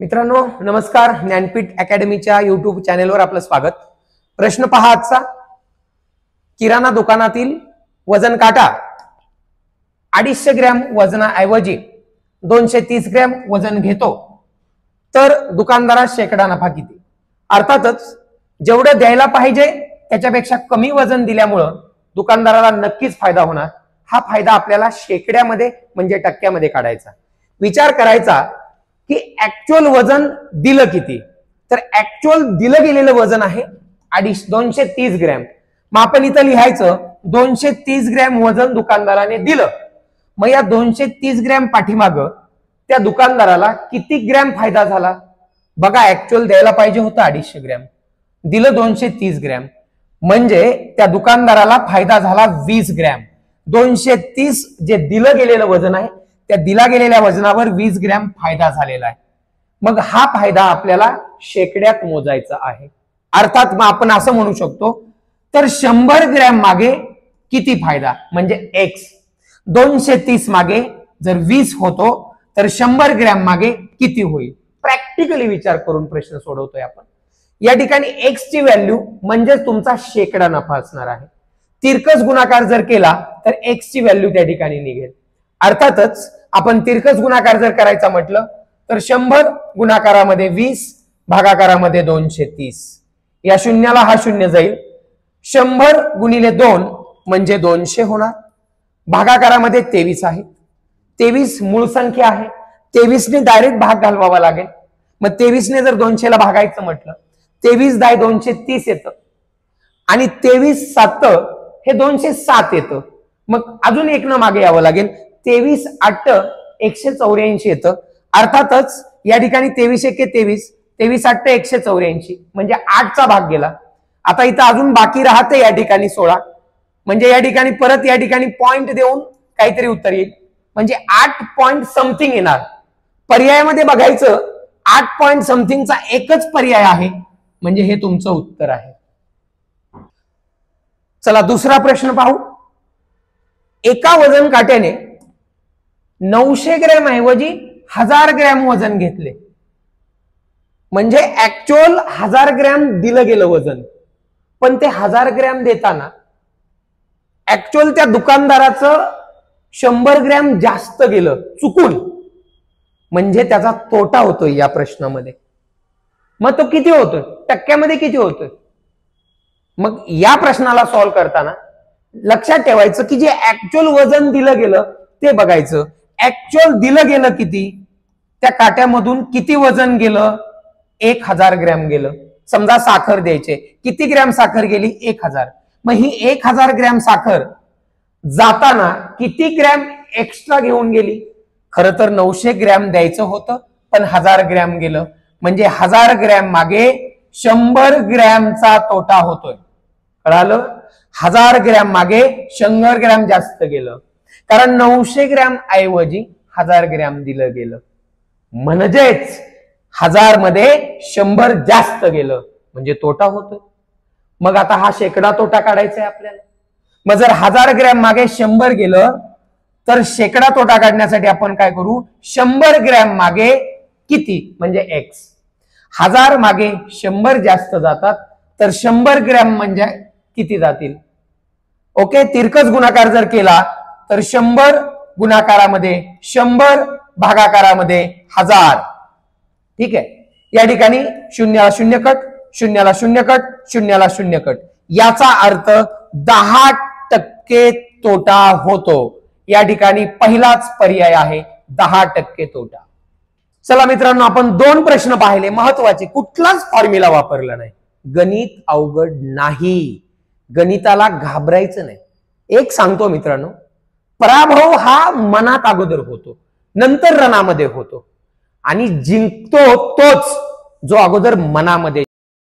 मित्रांनो नमस्कार. ज्ञानपीठ अकॅडमीच्या युट्यूब चॅनेलवर आपलं स्वागत. प्रश्न पहा आजचा. किराणा दुकानातील वजन काटा 250 ग्रॅम वजनाऐवजी 230 ग्रॅम वजन घेतो तर दुकानदारास शेकडा नफा किती? अर्थातच जेवढं द्यायला पाहिजे त्याच्यापेक्षा कमी वजन दिल्यामुळं दुकानदाराला नक्कीच फायदा होणार. हा फायदा आपल्याला शेकड्यामध्ये म्हणजे टक्क्यामध्ये काढायचा. विचार करायचा की ऍक्च्युअल वजन दिलं किती. तर ऍक्च्युअल दिलं गेलेलं वजन आहे 230 ग्रॅम. मग आपण इथं लिहायचं 230 ग्रॅम वजन दुकानदाराने दिलं. मग या 230 ग्रॅम पाठीमाग त्या दुकानदाराला किती ग्रॅम फायदा झाला बघा. ऍक्च्युअल द्यायला पाहिजे होतं 250 ग्रॅम, दिलं 230 ग्रॅम, म्हणजे त्या दुकानदाराला फायदा झाला 20 ग्रॅम. 230 जे दिलं गेलेलं वजन आहे त्या दिला गेलेल्या वजनावर 20 ग्रॅम फायदा झालेला आहे. मग हा फायदा आपल्याला शेकड्यात मोजायचा आहे. अर्थात मग आपण असं म्हणू शकतो तर 100 ग्रॅम मागे किती फायदा म्हणजे एक्स. 230 मागे जर 20 होतो तर 100 ग्रॅम मागे किती होईल. प्रॅक्टिकली विचार करून प्रश्न सोडवतोय आपण. या ठिकाणी एक्स ची व्हॅल्यू म्हणजे तुमचा शेकडा नफा असणार आहे. तिरकस गुणाकार जर केला तर एक्स ची व्हॅल्यू त्या ठिकाणी निघेल. अर्थातच आपण तिरकस गुणाकार जर करायचा म्हटलं तर 100 गुणाकारामध्ये 20 भागाकारामध्ये 230. या शून्याला हा शून्य जाईल. 100 गुणिले 2 म्हणजे 200 होणार. भागाकारामध्ये 23 आहे. 23 मूळ संख्या आहे. 23 ने डायरेक्ट भाग घालवावा लागेल. मग 23 ने जर 200 ला भागायचं म्हटलं 23 दाय 230 येतं आणि 23 7 हे 207 येतं. मग अजून एक न मागे यावं लागेल. 23 8 184 येतं. अर्थातच या ठिकाणी 23 1 23, 23 8 184 म्हणजे 8 चा भाग गेला. आता इथं अजून बाकी राहते या ठिकाणी 16, म्हणजे या ठिकाणी परत या ठिकाणी पॉइंट देऊन काहीतरी उत्तर येईल. म्हणजे 8 पॉइंट समथिंग येणार. पर्यायामध्ये बघायचं 8 पॉइंट समथिंगचा एकच पर्याय आहे म्हणजे हे तुमचं उत्तर आहे. चला दुसरा प्रश्न पाहू. एका वजन काट्याने 900 ग्रॅम ऐवजी 1000 ग्रॅम वजन घेतले. म्हणजे ऍक्च्युअल 1000 ग्रॅम दिलं गेलं वजन, पण ते 1000 ग्रॅम देताना ऍक्च्युअल त्या दुकानदाराचं 100 ग्रॅम जास्त गेलं चुकून, म्हणजे त्याचा तोटा होतोय या प्रश्नामध्ये. मग तो किती होतोय टक्क्यामध्ये किती होतोय. मग या प्रश्नाला सॉल्व्ह करताना लक्षात ठेवायचं की जे ऍक्च्युअल वजन दिलं गेलं ते बघायचं. ऍक्च्युअल दिलं गेलं किती, त्या काट्यामधून किती वजन गेलं 1000 ग्रॅम गेलं. समजा साखर द्यायचे, किती ग्रॅम साखर गेली 1000. मग ही 1000 ग्रॅम साखर जाताना किती ग्रॅम एक्स्ट्रा घेऊन गेली. खरं तर 900 ग्रॅम द्यायचं होतं पण 1000 ग्रॅम गेलं, म्हणजे 1000 ग्रॅम मागे 100 ग्रॅमचा तोटा होतोय. कळालं. 1000 ग्रॅम मागे 100 ग्रॅम जास्त गेलं, कारण 900 ग्रॅम ऐवजी 1000 ग्रॅम दिलं गेलं, म्हणजेच 1000 मध्ये 100 जास्त गेलं म्हणजे तोटा होतोय. मग आता हा शेकडा तोटा काढायचा आहे आपल्याला. मग जर 1000 ग्रॅम मागे 100 गेलं तर शेकडा तोटा काढण्यासाठी आपण काय करू, 100 ग्रॅम मागे किती म्हणजे एक्स. 1000 मागे 100 जास्त जातात तर 100 ग्रॅम म्हणजे किती जातील. ओके. तिरकस गुणाकार जर केला तर 100 गुणाकारामध्ये 100 भागाकारामध्ये 1000. ठीक आहे. या ठिकाणी शून्याला शून्य कट, शून्याला शून्य कट, शून्याला शून्य कट. याचा अर्थ 10% तोटा होतो. या ठिकाणी पहिलाच पर्याय आहे 10% तोटा. चला मित्रांनो आपण 2 प्रश्न पाहिले महत्वाचे. कुठलाच फॉर्म्युला वापरला नाही. गणित अवघड नाही, गणिताला घाबरायचं नाही. एक सांगतो मित्रांनो, पराभव हा मनात अगोदर होतो नंतर रणामध्ये होतो आणि जिंकतो तोच जो अगोदर मनामध्ये